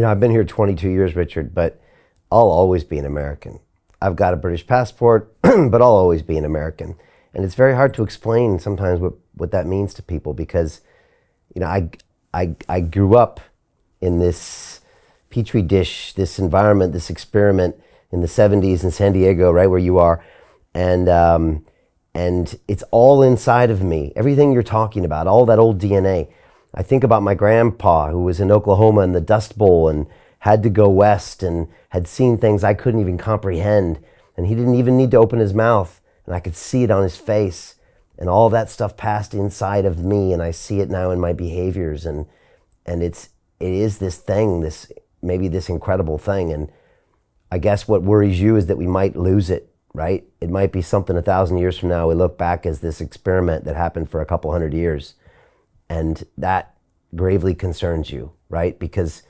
I've been here 22 years, Richard, but I'll always be an American. I've got a British passport, but I'll always be an American. And it's very hard to explain sometimes what that means to people because, I grew up in this petri dish, this environment, this experiment in the 70s in San Diego, right where you are. And it's all inside of me. Everything you're talking about, all that old DNA. I think about my grandpa who was in Oklahoma in the Dust Bowl and had to go west and had seen things I couldn't even comprehend. And he didn't even need to open his mouth. And I could see it on his face. And all that stuff passed inside of me. And I see it now in my behaviors. And it is this thing, maybe this incredible thing. And I guess what worries you is that we might lose it, right? It might be something 1,000 years from now we look back as this experiment that happened for a couple hundred years. And that gravely concerns you, right? Because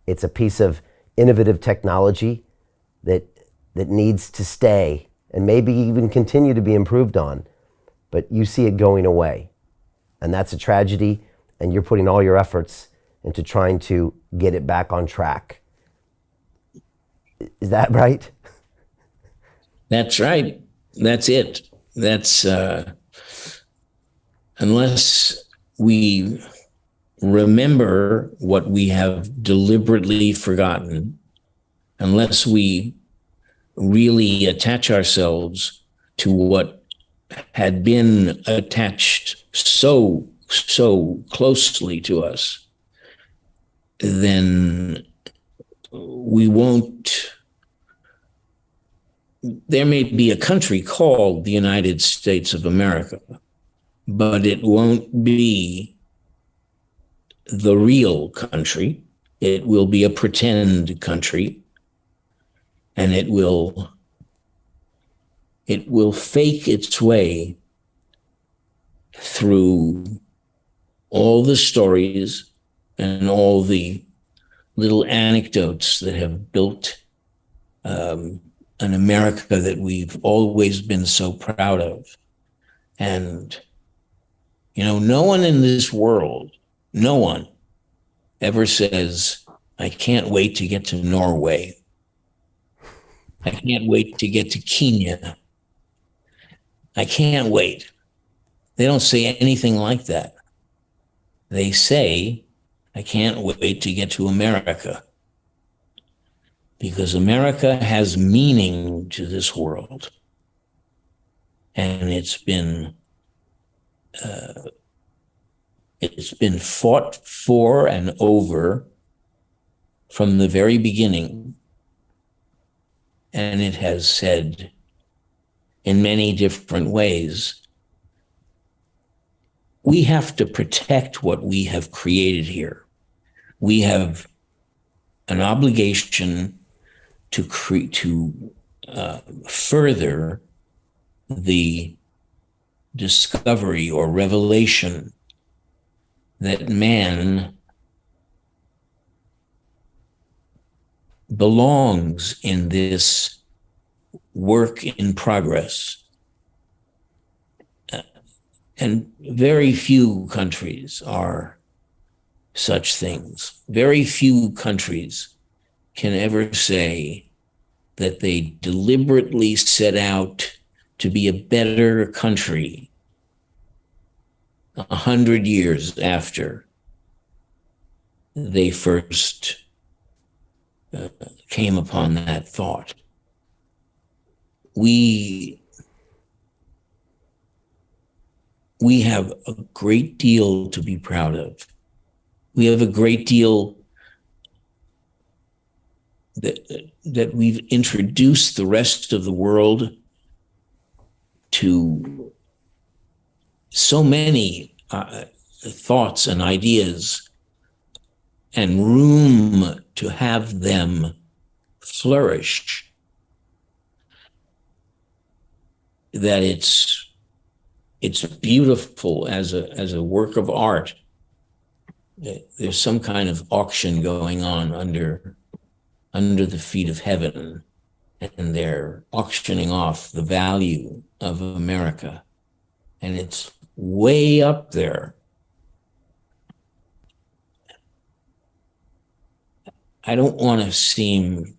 it's a piece of innovative technology that needs to stay and maybe even continue to be improved on. But you see it going away. And that's a tragedy. And you're putting all your efforts into trying to get it back on track. Is that right? That's right. That's it. That's unless we remember what we have deliberately forgotten, unless we really attach ourselves to what had been attached so closely to us, then we won't. There may be a country called the United States of America, but it won't be the real country. It will be a pretend country, and it will fake its way through all the stories and all the little anecdotes that have built an America that we've always been so proud of. And, no one in this world, no one ever says, I can't wait to get to Norway. I can't wait to get to Kenya. I can't wait. They don't say anything like that. They say, I can't wait to get to America. Because America has meaning to this world. And it's been fought for and over from the very beginning. And it has said in many different ways, we have to protect what we have created here. We have an obligation to further the discovery or revelation that man belongs in this work in progress. And very few countries are such things. Very few countries can ever say that they deliberately set out to be a better country 100 years after they first came upon that thought. We have a great deal to be proud of. We have a great deal that we've introduced the rest of the world to so many thoughts and ideas and room to have them flourish, that it's beautiful as a work of art. There's some kind of auction going on under the feet of heaven, and they're auctioning off the value of America, and it's way up there. I don't want to seem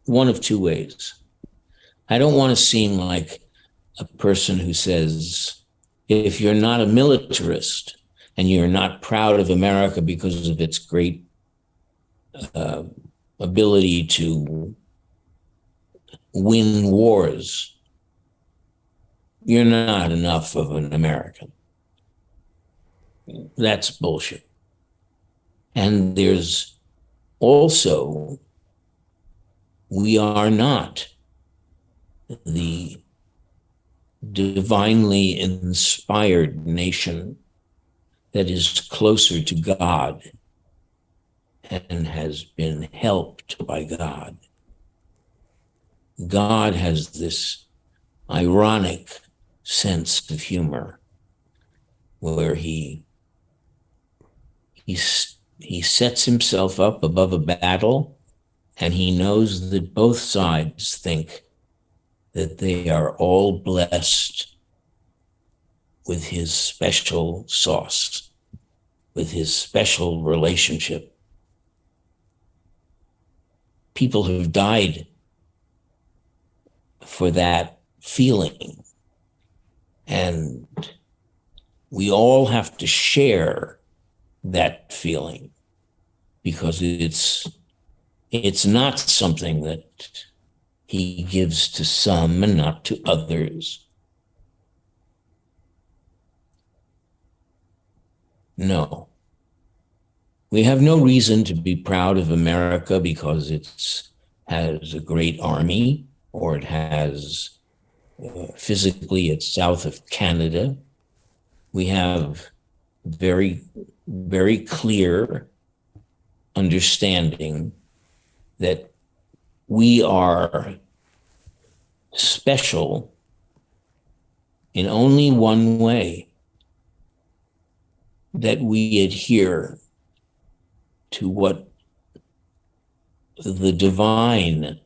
one of two ways. I don't want to seem like a person who says, if you're not a militarist and you're not proud of America because of its great ability to win wars, you're not enough of an American. That's bullshit. And there's also, we are not the divinely inspired nation that is closer to God and has been helped by God. God has this ironic sense of humor where he sets himself up above a battle, and he knows that both sides think that they are all blessed with his special sauce, with his special relationship. People have died for that feeling, and we all have to share that feeling, because it's not something that he gives to some and not to others. No. We have no reason to be proud of America because it has a great army, or it has physically it's south of Canada. We have very, very clear understanding that we are special in only one way, that we adhere to what the divine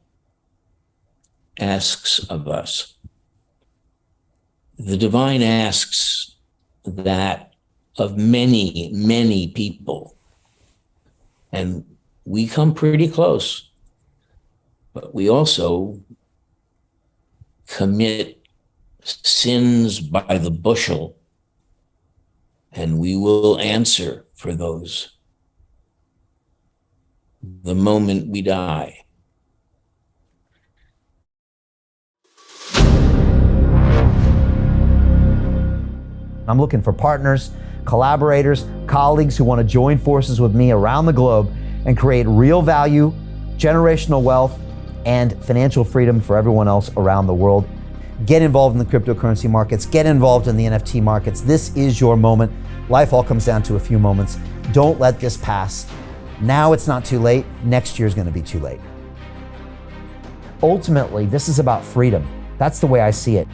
asks of us. The divine asks that of many, many people, and we come pretty close. But we also commit sins by the bushel, and we will answer for those the moment we die. I'm looking for partners, collaborators, colleagues who want to join forces with me around the globe and create real value, generational wealth, and financial freedom for everyone else around the world. Get involved in the cryptocurrency markets, get involved in the NFT markets. This is your moment. Life all comes down to a few moments. Don't let this pass. Now it's not too late. Next year's going to be too late. Ultimately, this is about freedom. That's the way I see it.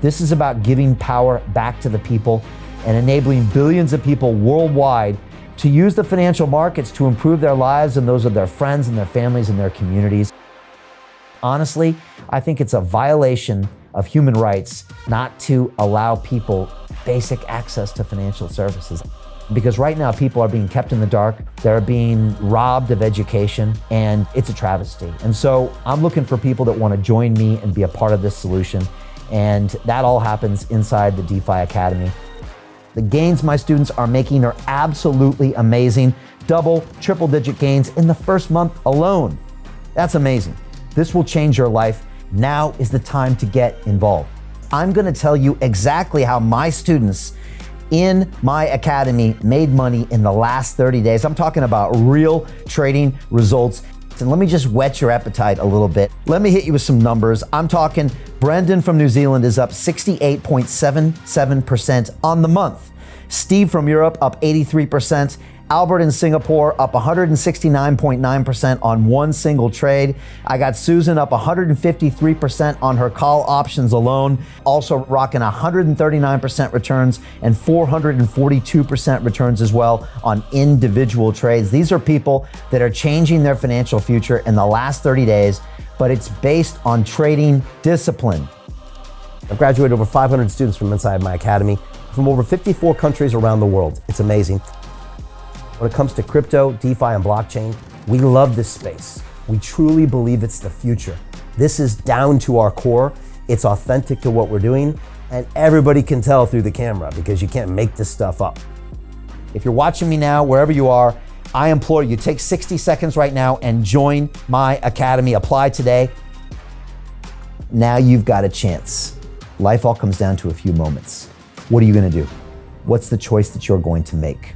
This is about giving power back to the people and enabling billions of people worldwide to use the financial markets to improve their lives and those of their friends and their families and their communities. Honestly, I think it's a violation of human rights not to allow people basic access to financial services. Because right now people are being kept in the dark, they're being robbed of education, and it's a travesty. And so I'm looking for people that want to join me and be a part of this solution. And that all happens inside the DeFi Academy. The gains my students are making are absolutely amazing. Double, triple digit gains in the first month alone. That's amazing. This will change your life. Now is the time to get involved. I'm going to tell you exactly how my students in my academy made money in the last 30 days. I'm talking about real trading results. And let me just whet your appetite a little bit. Let me hit you with some numbers. I'm talking Brendan from New Zealand is up 68.77% on the month. Steve from Europe up 83%. Albert in Singapore up 169.9% on one single trade. I got Susan up 153% on her call options alone, also rocking 139% returns and 442% returns as well on individual trades. These are people that are changing their financial future in the last 30 days, but it's based on trading discipline. I've graduated over 500 students from inside my academy from over 54 countries around the world. It's amazing. When it comes to crypto, DeFi, and blockchain, we love this space. We truly believe it's the future. This is down to our core. It's authentic to what we're doing, and everybody can tell through the camera because you can't make this stuff up. If you're watching me now, wherever you are, I implore you, take 60 seconds right now and join my academy. Apply today. Now you've got a chance. Life all comes down to a few moments. What are you gonna do? What's the choice that you're going to make?